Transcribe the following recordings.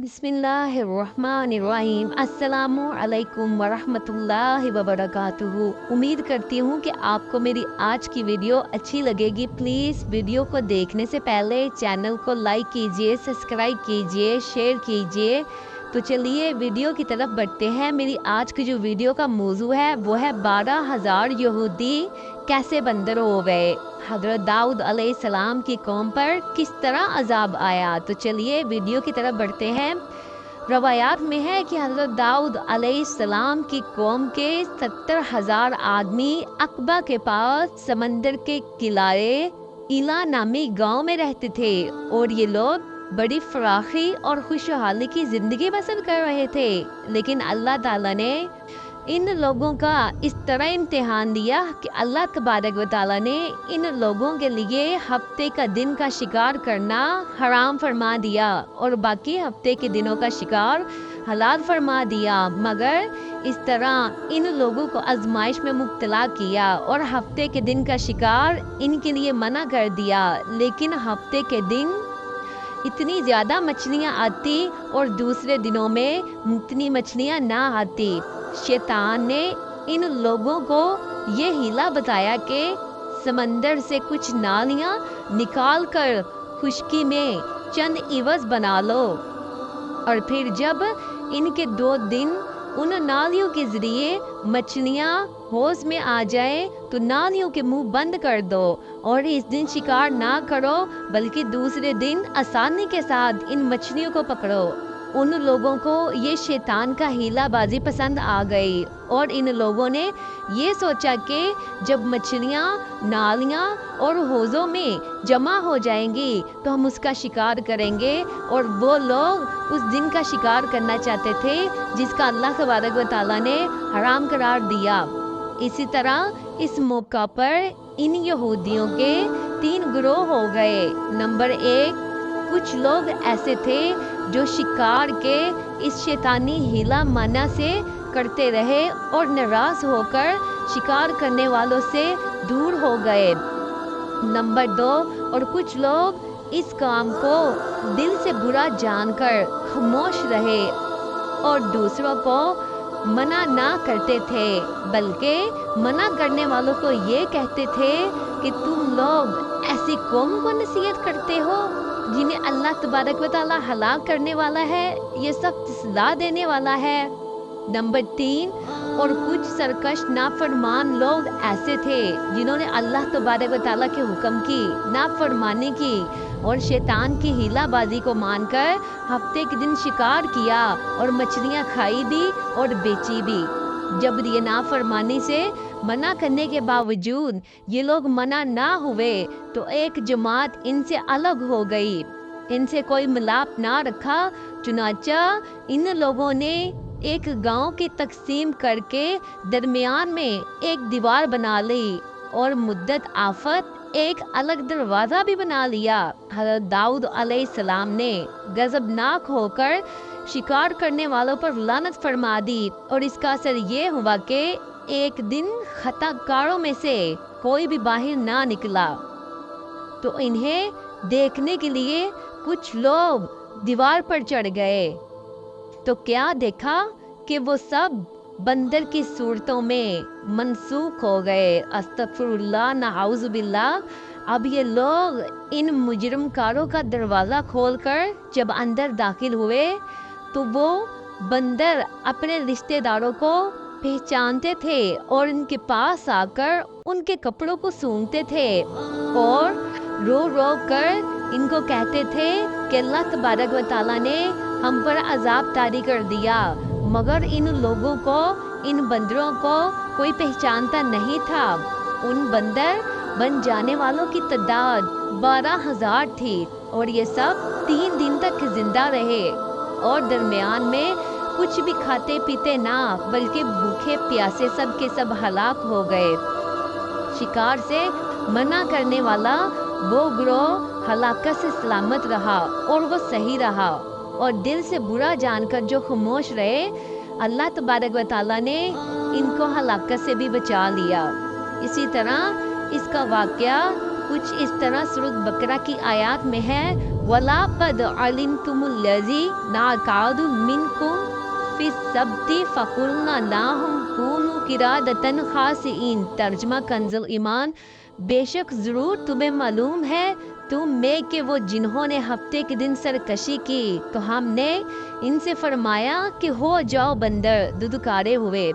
बिस्मिल्लाहिर्रहमानिर्रहीम। अस्सलामु अलैकुम वरहमतुल्लाहि वबरकातुहू। उम्मीद करती हूँ कि आपको मेरी आज की वीडियो अच्छी लगेगी। प्लीज़ वीडियो को देखने से पहले चैनल को लाइक कीजिए, सब्सक्राइब कीजिए, शेयर कीजिए। तो चलिए वीडियो की तरफ बढ़ते हैं। मेरी आज की जो वीडियो का मौजू है वो है 12,000 यहूदी कैसे बंदर हो गए। हज़रत दाऊद अलैहिस्सलाम की कौम पर किस तरह अजाब आया। तो चलिए वीडियो की तरफ बढ़ते हैं। रवायात में है कि हज़रत दाऊद अलैहिस्सलाम की कौम के 70,000 आदमी अकबा के पास समंदर के किनारे इला नामी गांव में रहते थे और ये लोग बड़ी फराखी और खुशहाली की ज़िंदगी बसर कर रहे थे। लेकिन अल्लाह ताला ने इन लोगों का इस तरह इम्तिहान दिया कि अल्लाह तबारक व तआला ने इन लोगों के लिए हफ्ते का दिन का शिकार करना हराम फरमा दिया और बाकी हफ्ते के दिनों का शिकार हलाल फरमा दिया। मगर इस तरह इन लोगों को आजमाइश में मुब्तला किया और हफ्ते के दिन का शिकार इनके लिए मना कर दिया। लेकिन हफ्ते के दिन इतनी ज़्यादा मछलियाँ आती और दूसरे दिनों में इतनी मछलियाँ ना आती। शैतान ने इन लोगों को ये हीला बताया कि समंदर से कुछ नालियाँ निकाल कर खुश्की में चंद इवज बना लो और फिर जब इनके 2 दिन उन नालियों के ज़रिए मछलियाँ होश में आ जाए तो नालियों के मुंह बंद कर दो और इस दिन शिकार ना करो बल्कि दूसरे दिन आसानी के साथ इन मछलियों को पकड़ो। उन लोगों को ये शैतान का हीलाबाजी पसंद आ गई और इन लोगों ने ये सोचा कि जब मछलियाँ नालियाँ और हौज़ों में जमा हो जाएंगी तो हम उसका शिकार करेंगे। और वो लोग उस दिन का शिकार करना चाहते थे जिसका अल्लाह तबारक व तआला ने हराम करार दिया। इसी तरह इस मौका पर इन यहूदियों के 3 गिरोह हो गए। नंबर 1, कुछ लोग ऐसे थे जो शिकार के इस शैतानी हीला माना से करते रहे और नाराज होकर शिकार करने वालों से दूर हो गए। नंबर 2, और कुछ लोग इस काम को दिल से बुरा जानकर खामोश रहे और दूसरों को मना ना करते थे बल्कि मना करने वालों को ये कहते थे कि तुम लोग ऐसी कौम को नसीहत करते हो जिन्हें अल्लाह तबारक व तआला हलाक करने वाला है, ये सख्त सज़ा देने वाला है। नंबर 3, और कुछ सरकश नाफरमान लोग ऐसे थे जिन्होंने अल्लाह तबारक व तआला के हुक्म की नाफरमानी की और शैतान की हीलाबाजी को मानकर हफ्ते के दिन शिकार किया और मछलियाँ खाई भी और बेची भी। जब ये नाफरमानी से मना करने के बावजूद ये लोग मना ना हुए तो एक जमात इनसे अलग हो गई, इनसे कोई मिलाप ना रखा। चुनाचा इन लोगों ने एक गांव की तकसीम करके दरमियान में एक दीवार बना ली और मुद्दत आफत एक अलग दरवाज़ा भी बना लिया। हज़रत दाऊद अलैहिस्सलाम ने गज़बनाक होकर शिकार करने वालों पर लानत फरमा दी और इसका असर ये हुआ कि एक दिन खताकारों में से कोई भी बाहर ना निकला तो इन्हें देखने के लिए कुछ लोग दीवार पर चढ़ गए तो क्या देखा कि वो सब बंदर की सूरतों में मनसूख हो गए। अस्तगफिरुल्लाह, नाउज़ु बिल्लाह। अब ये लोग इन मुजरिमकारों का दरवाज़ा खोलकर जब अंदर दाखिल हुए तो वो बंदर अपने रिश्तेदारों को पहचानते थे और इनके पास आकर उनके कपड़ों को सूंघते थे और रो रो कर इनको कहते थे कि अल्लाह तबारक व तआला ने हम पर अजाब तारी कर दिया। मगर इन लोगों को, इन बंदरों को कोई पहचानता नहीं था। उन बंदर बन जाने वालों की तादाद 12,000 थी और ये सब 3 दिन तक जिंदा रहे और दरमियान में कुछ भी खाते पीते ना बल्कि भूखे प्यासे सब के सब हलाक हो गए। शिकार से मना करने वाला वो गिरोह हलाकत से सलामत रहा और वो सही रहा और दिल से बुरा जानकर जो खामोश रहे अल्लाह तबारक व तआला ने इनको हलाकत से भी बचा लिया। इसी तरह इसका वाक़या कुछ इस तरह सूरत बकरा की आयत में है, वला कद अलिमतुमुल्लज़ी नाकादु मिनकुम फिस्सब्ति फकुलना लाहुम कूनू किरादतन खासिइन। तर्जमा कंजुल ईमान, बेशक ज़रूर तुम्हें मालूम है तुम में कि वो जिन्होंने हफ्ते के दिन सरकशी की तो हमने इनसे फरमाया कि हो जाओ बंदर दुदुकारे हुए।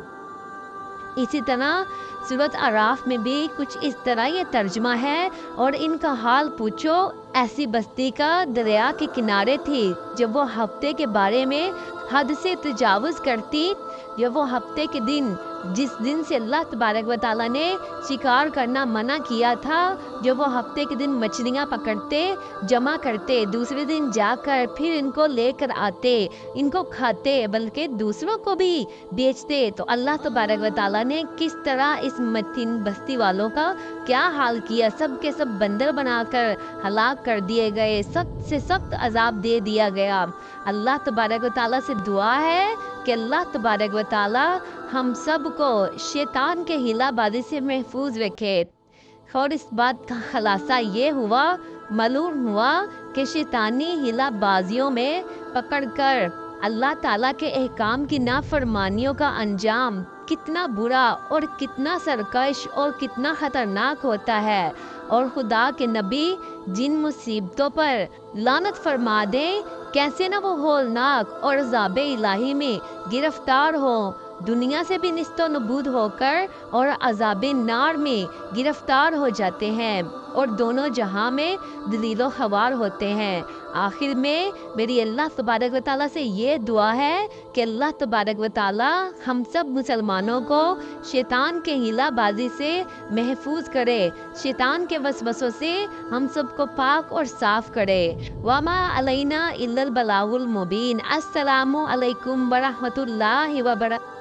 इसी तरह सूरत आराफ में भी कुछ इस तरह ये तर्जमा है, और इनका हाल पूछो, ऐसी बस्ती का दरिया के किनारे थी जब वो हफ्ते के बारे में हद से तजावुज़ करती, जब वो हफ्ते के दिन जिस दिन से अल्लाह तबारक व तआला ने शिकार करना मना किया था, जब वो हफ्ते के दिन मछलियाँ पकड़ते, जमा करते, दूसरे दिन जाकर फिर इनको लेकर आते, इनको खाते, बल्कि दूसरों को भी बेचते, तो अल्लाह तबारक व तआला ने किस तरह इस मतीन बस्ती वालों का क्या हाल किया। सब के सब बंदर बनाकर हलाक कर दिए गए, सख्त से सख्त अजाब दे दिया गया। अल्लाह तबारक व तआला से दुआ है कि अल्लाह तबारक व तआला हम सब को शैतान के हिलाबाजी से महफूज रखे। और इस बात का खुलासा ये हुआ, मालूम हुआ कि शैतानी हिलाबाजियों में पकड़कर अल्लाह ताला के अहकाम की नाफरमानियों का अंजाम कितना बुरा और कितना सरकश और कितना ख़तरनाक होता है। और खुदा के नबी जिन मुसीबतों पर लानत फरमा दें, कैसे ना वो होलनाक और अज़ाब इलाही में गिरफ्तार हो, दुनिया से भी निस्तो नबूद होकर और अज़ाब नार में गिरफ्तार हो जाते हैं और दोनों जहां में दलीलो खवार होते हैं। आखिर में मेरी अल्लाह तबारक व तआला से ये दुआ है कि अल्लाह तबारक व तआला हम सब मुसलमानों को शैतान के हिलाबाजी से महफूज करे, शैतान के वसवसों से हम सबको पाक और साफ करे। वमा अलैना इल्लल बलागुल मुबीन। अस्सलामु अलैकुम व रहमतुल्लाहि व बरकातहू।